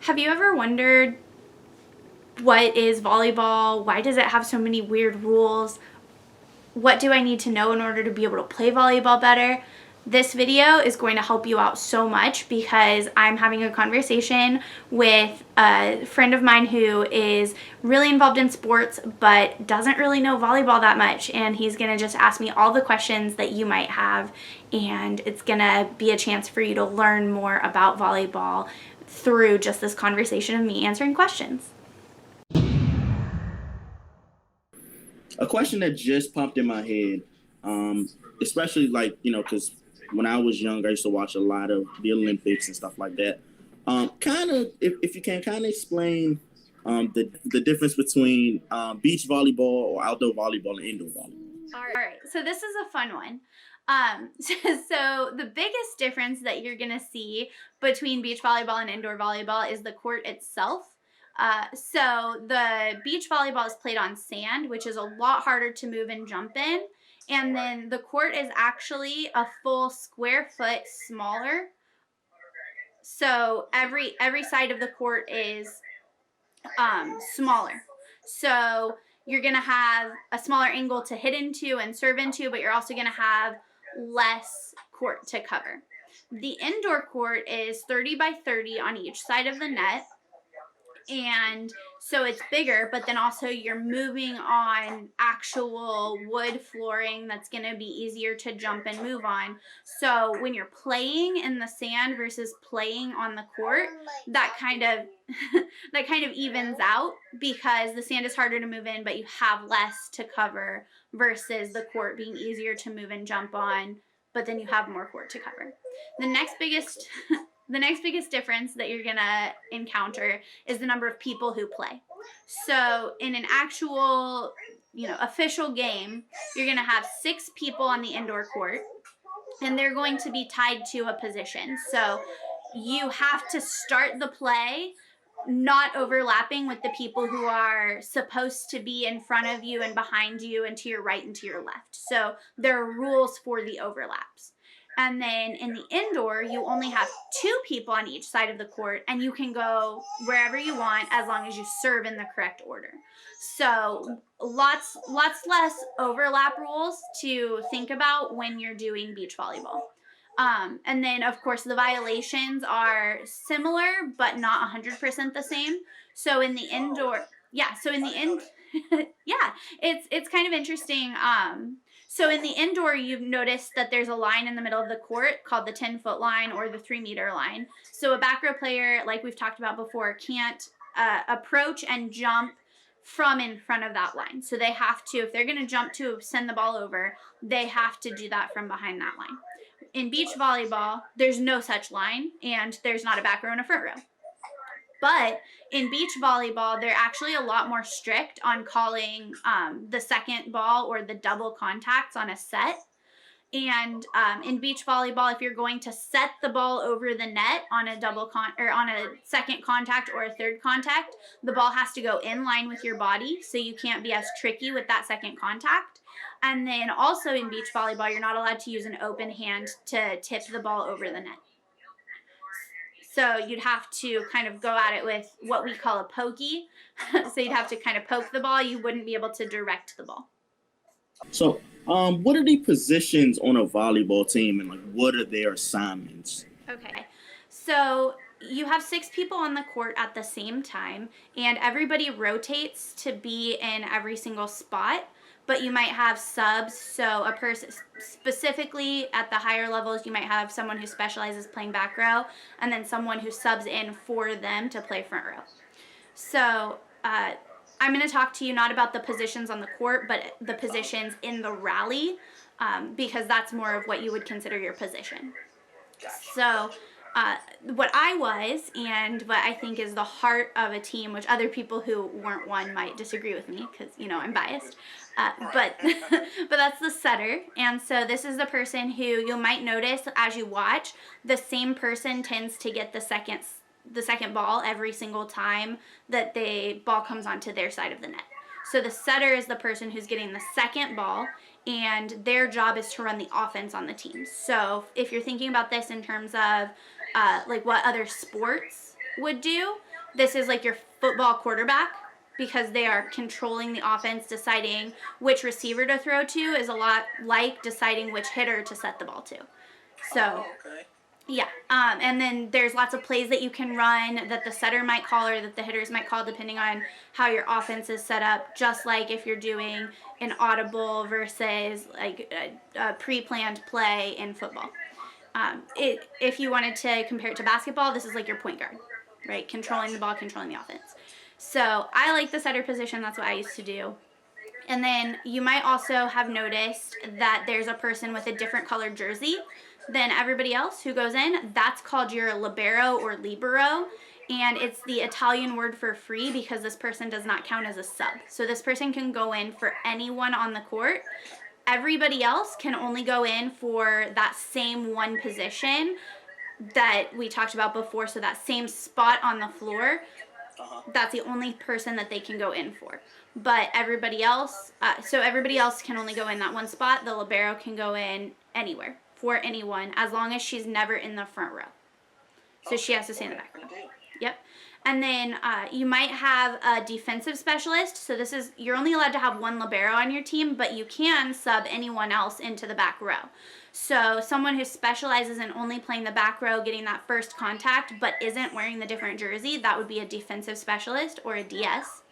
Have you ever wondered what is volleyball? Why does it have so many weird rules? What do I need to know in order to be able to play volleyball better? This video is going to help you out so much because I'm having a conversation with a friend of mine who is really involved in sports but doesn't really know volleyball that much, and he's going to just ask me all the questions that you might have, and it's going to be a chance for you to learn more about volleyball through just this conversation of me answering questions. A question that just popped in my head, especially because when I was young, I used to watch a lot of the Olympics and stuff like that. Kind of, if you can kind of explain the difference between beach volleyball or outdoor volleyball and indoor volleyball. All right, so this is a fun one. So the biggest difference that you're gonna see between beach volleyball and indoor volleyball is the court itself. So the beach volleyball is played on sand, which is a lot harder to move and jump in. And then the court is actually a full square foot smaller. So every side of the court is smaller. So you're going to have a smaller angle to hit into and serve into, but you're also going to have less court to cover. The indoor court is 30 by 30 on each side of the net. And so it's bigger, but then also you're moving on actual wood flooring that's going to be easier to jump and move on. So when you're playing in the sand versus playing on the court, that kind of evens out because the sand is harder to move in, but you have less to cover versus the court being easier to move and jump on, but then you have more court to cover. The next biggest difference that you're gonna encounter is the number of people who play. So in an actual, official game, you're gonna have 6 people on the indoor court, and they're going to be tied to a position. So you have to start the play not overlapping with the people who are supposed to be in front of you and behind you and to your right and to your left. So there are rules for the overlaps. And then in the indoor, you only have 2 people on each side of the court, and you can go wherever you want as long as you serve in the correct order. So lots less overlap rules to think about when you're doing beach volleyball. And then, of course, the violations are similar, but not 100% the same. So in the indoor, yeah, yeah, it's kind of interesting. So in the indoor, you've noticed that there's a line in the middle of the court called the 10-foot line or the 3-meter line. So a back row player, like we've talked about before, can't approach and jump from in front of that line. So they have to, if they're going to jump to send the ball over, they have to do that from behind that line. In beach volleyball, there's no such line, and there's not a back row and a front row. But in beach volleyball, they're actually a lot more strict on calling the second ball or the double contacts on a set. And in beach volleyball, if you're going to set the ball over the net on a on a second contact or a third contact, the ball has to go in line with your body, so you can't be as tricky with that second contact. And then also in beach volleyball, you're not allowed to use an open hand to tip the ball over the net. So you'd have to kind of go at it with what we call a pokey. So you'd have to kind of poke the ball. You wouldn't be able to direct the ball. So, what are the positions on a volleyball team, and what are their assignments? Okay, so you have 6 people on the court at the same time, and everybody rotates to be in every single spot. But you might have subs, so a person specifically at the higher levels, you might have someone who specializes playing back row, and then someone who subs in for them to play front row. So I'm going to talk to you not about the positions on the court, but the positions in the rally, because that's more of what you would consider your position. Gotcha. So what I was, and what I think is the heart of a team, which other people who weren't one might disagree with me because, I'm biased, but that's the setter. And so this is the person who you might notice as you watch, the same person tends to get the second ball every single time that the ball comes onto their side of the net. So the setter is the person who's getting the second ball, and their job is to run the offense on the team. So if you're thinking about this in terms of like what other sports would do. This is like your football quarterback, because they are controlling the offense. Deciding which receiver to throw to is a lot like deciding which hitter to set the ball to. So, yeah. And then there's lots of plays that you can run that the setter might call or that the hitters might call, depending on how your offense is set up. Just like if you're doing an audible versus like a pre-planned play in football. If you wanted to compare it to basketball, this is like your point guard, right? Controlling the ball, controlling the offense. So I like the setter position. That's what I used to do. And then you might also have noticed that there's a person with a different colored jersey than everybody else who goes in. That's called your libero or libero. And it's the Italian word for free, because this person does not count as a sub. So this person can go in for anyone on the court. Everybody else can only go in for that same one position that we talked about before. So that same spot on the floor. That's the only person that they can go in for. But everybody else, everybody else can only go in that one spot. The libero can go in anywhere for anyone, as long as she's never in the front row. So she has to stay in the back row. Yep. And then you might have a defensive specialist. So you're only allowed to have one libero on your team, but you can sub anyone else into the back row. So someone who specializes in only playing the back row, getting that first contact, but isn't wearing the different jersey, that would be a defensive specialist or a DS.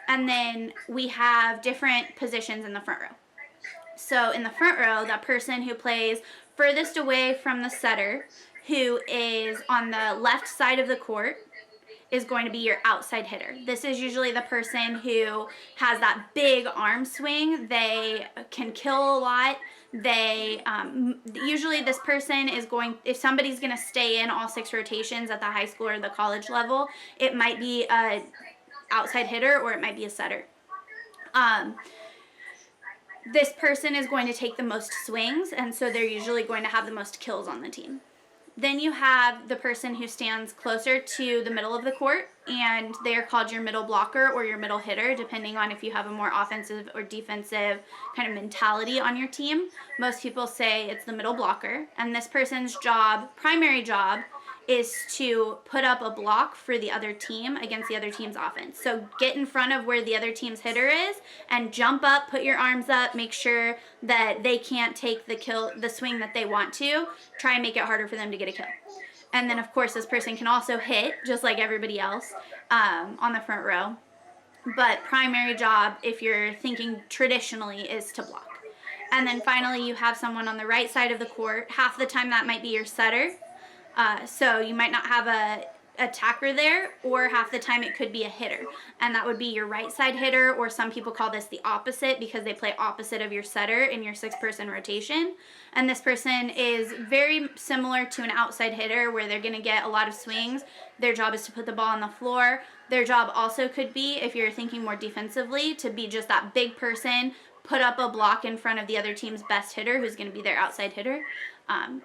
And then we have different positions in the front row. So in the front row, that person who plays furthest away from the setter, who is on the left side of the court, is going to be your outside hitter. This is usually the person who has that big arm swing. They can kill a lot. They usually this person is if somebody's going to stay in all 6 rotations at the high school or the college level, it might be a outside hitter or it might be a setter. This person is going to take the most swings, and so they're usually going to have the most kills on the team. Then you have the person who stands closer to the middle of the court, and they are called your middle blocker or your middle hitter, depending on if you have a more offensive or defensive kind of mentality on your team. Most people say it's the middle blocker, and this person's primary job, is to put up a block for the other team against the other team's offense. So get in front of where the other team's hitter is and jump up, put your arms up, make sure that they can't take the swing that they want to. Try and make it harder for them to get a kill. And then, of course, this person can also hit, just like everybody else, on the front row. But primary job, if you're thinking traditionally, is to block. And then finally, you have someone on the right side of the court. Half the time that might be your setter. So you might not have a attacker there, or half the time it could be a hitter, and that would be your right side hitter, or some people call this the opposite because they play opposite of your setter in your 6-person rotation. And this person is very similar to an outside hitter, where they're going to get a lot of swings. Their job is to put the ball on the floor. Their job also could be, if you're thinking more defensively, to be just that big person, put up a block in front of the other team's best hitter, who's going to be their outside hitter.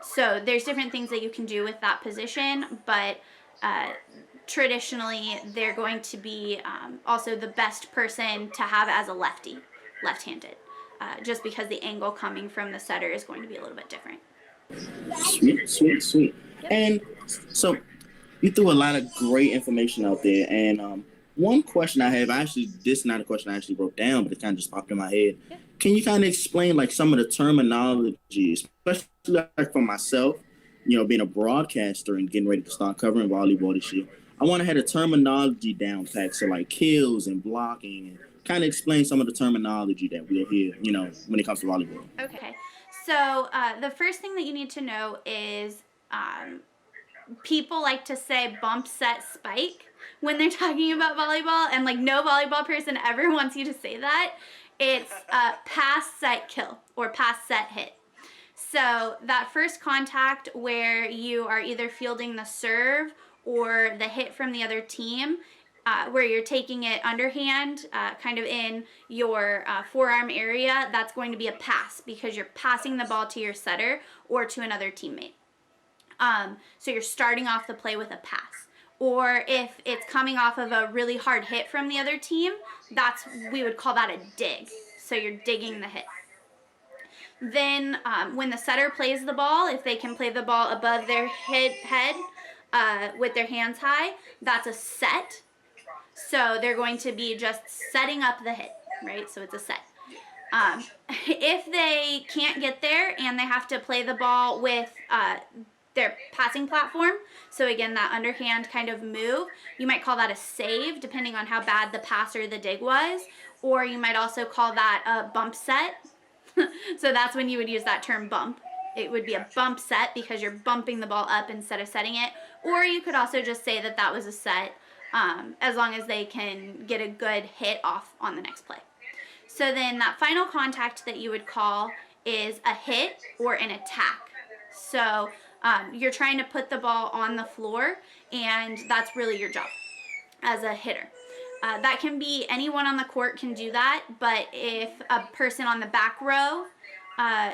So there's different things that you can do with that position, but traditionally they're going to be also the best person to have as a lefty, left-handed, just because the angle coming from the setter is going to be a little bit different. Sweet. Yep. And so you threw a lot of great information out there, and one question I have, this is not a question I actually wrote down, but it kind of just popped in my head. Yep. Can you kind of explain like some of the terminology, especially like for myself, being a broadcaster and getting ready to start covering volleyball this year? I want to have the terminology down pat, so like kills and blocking, and kind of explain some of the terminology that we'll hear, when it comes to volleyball. Okay. So the first thing that you need to know is people like to say bump, set, spike when they're talking about volleyball, and like no volleyball person ever wants you to say that. It's pass, set, kill, or pass, set, hit. So that first contact where you are either fielding the serve or the hit from the other team, where you're taking it underhand, kind of in your forearm area, that's going to be a pass, because you're passing the ball to your setter or to another teammate. So you're starting off the play with a pass. Or if it's coming off of a really hard hit from the other team, we would call that a dig. So you're digging the hit. Then when the setter plays the ball, if they can play the ball above their head, with their hands high, that's a set. So they're going to be just setting up the hit, right? So it's a set. If they can't get there and they have to play the ball with their passing platform, so again, that underhand kind of move, you might call that a save, depending on how bad the pass or the dig was, or you might also call that a bump set. So that's when you would use that term bump. It would be a bump set because you're bumping the ball up instead of setting it, or you could also just say that that was a set, as long as they can get a good hit off on the next play. So then that final contact that you would call is a hit or an attack. So you're trying to put the ball on the floor, and that's really your job as a hitter. That can be anyone on the court can do that, but if a person on the back row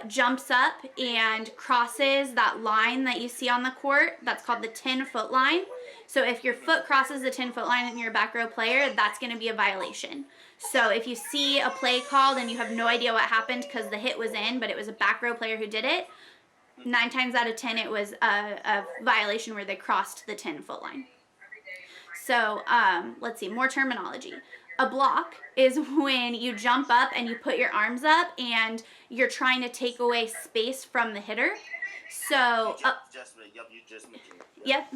jumps up and crosses that line that you see on the court, that's called the 10-foot line. So if your foot crosses the 10-foot line and you're a back row player, that's going to be a violation. So if you see a play called and you have no idea what happened because the hit was in, but it was a back row player who did it, 9 times out of 10 it was a violation where they crossed the 10-foot line. So let's see, more terminology. A block is when you jump up and you put your arms up and you're trying to take away space from the hitter. So, yep.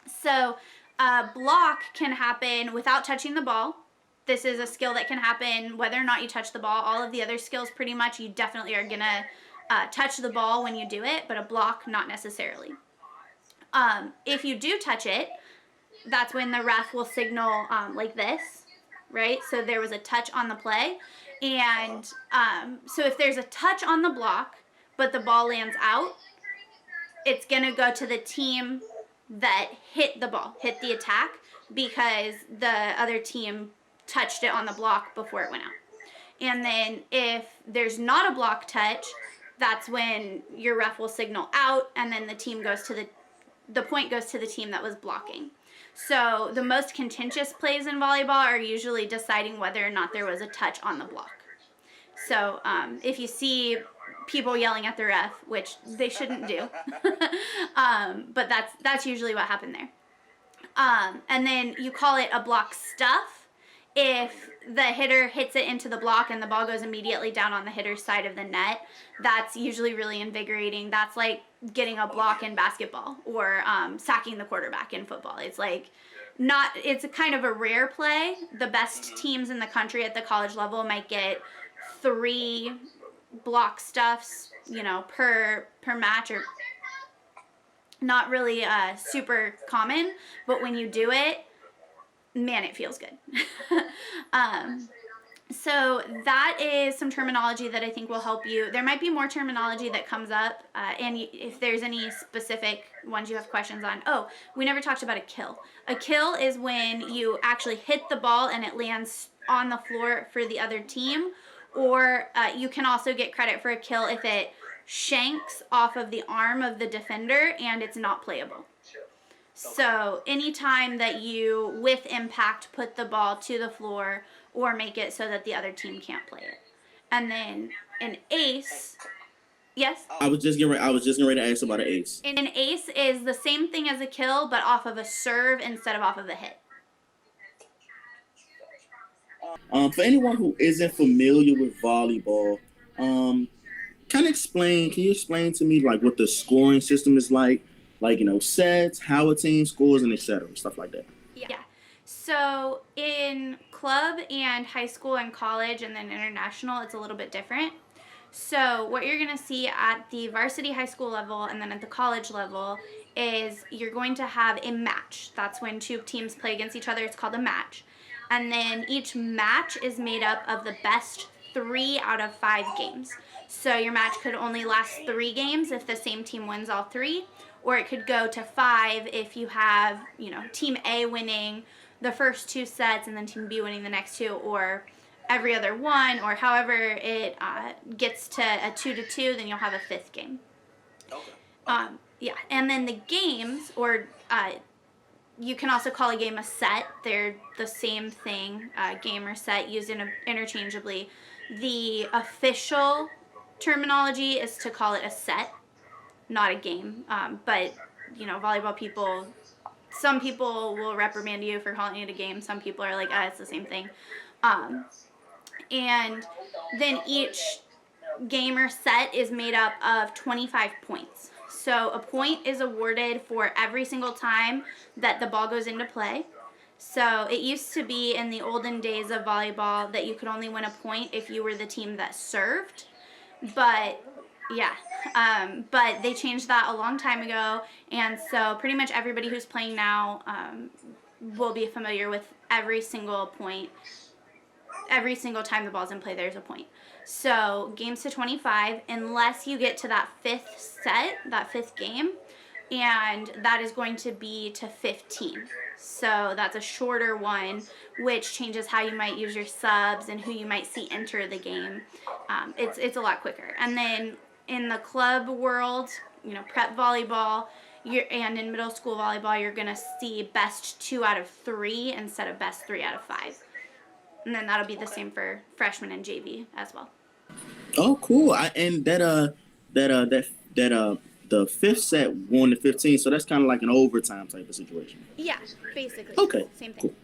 So a block can happen without touching the ball. This is a skill that can happen whether or not you touch the ball. All of the other skills, pretty much, you definitely are going to touch the ball when you do it, but a block, not necessarily. If you do touch it, that's when the ref will signal like this, right? So there was a touch on the play. And so if there's a touch on the block, but the ball lands out, it's going to go to the team that hit the ball, hit the attack, because the other team touched it on the block before it went out. And then if there's not a block touch, that's when your ref will signal out, and then the team goes to the point goes to the team that was blocking. So the most contentious plays in volleyball are usually deciding whether or not there was a touch on the block. So if you see people yelling at the ref, which they shouldn't do, but that's usually what happened there. And then you call it a block stuff if the hitter hits it into the block and the ball goes immediately down on the hitter's side of the net. That's usually really invigorating. That's like getting a block in basketball or sacking the quarterback in football. It's like it's a kind of a rare play. The best teams in the country at the college level might get 3 block stuffs, per match, or not really super common, but when you do it, man, it feels good. So that is some terminology that I think will help you. There might be more terminology that comes up, and if there's any specific ones you have questions on. Oh, we never talked about a kill. A kill is when you actually hit the ball and it lands on the floor for the other team, or you can also get credit for a kill if it shanks off of the arm of the defender and it's not playable. So anytime that you, with impact, put the ball to the floor or make it so that the other team can't play it. And then an ace, yes? I was just getting ready to ask about an ace. And an ace is the same thing as a kill, but off of a serve instead of off of a hit. For anyone who isn't familiar with volleyball, can you explain to me like what the scoring system is like sets, how a team scores, and etc., stuff like that? Yeah. So in club and high school and college and then international, it's a little bit different. So what you're going to see at the varsity high school level and then at the college level is you're going to have a match. That's when 2 teams play against each other. It's called a match. And then each match is made up of the best 3 out of 5 games. So your match could only last 3 games if the same team wins all 3, or it could go to 5 if you have, team A winning the first 2 sets and then team B winning the next 2, or every other one, or however it gets to a 2-2, then you'll have a 5th game. Okay. Yeah, and then the games, or you can also call a game a set. They're the same thing, game or set, used interchangeably. The official terminology is to call it a set, not a game, but volleyball people, some people will reprimand you for calling it a game. Some people are like, it's the same thing. And then each game or set is made up of 25 points. So a point is awarded for every single time that the ball goes into play. So it used to be in the olden days of volleyball that you could only win a point if you were the team that served. But but they changed that a long time ago, and so pretty much everybody who's playing now will be familiar with every single point. Every single time the ball's in play, there's a point. So games to 25, unless you get to that fifth set, that fifth game, and that is going to be to 15. So that's a shorter one, which changes how you might use your subs and who you might see enter the game. It's a lot quicker. And then in the club world, prep volleyball, and in middle school volleyball, you're going to see best 2 out of 3 instead of best 3 out of 5. And then that'll be the same for freshmen and JV as well. Oh, cool. And the fifth set going to 15, so that's kind of like an overtime type of situation. Yeah, basically. Okay. Same thing. Cool.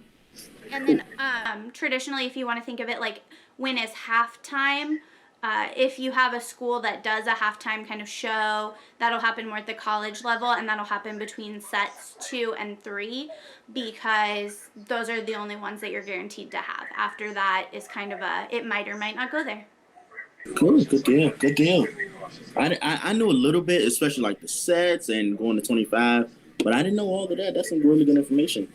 And then traditionally, if you want to think of it like when is halftime, if you have a school that does a halftime kind of show, that'll happen more at the college level, and that'll happen between sets 2 and 3, because those are the only ones that you're guaranteed to have. After that is kind of it might or might not go there. Cool, good deal. I knew a little bit, especially like the sets and going to 25, but I didn't know all of that. That's some really good information.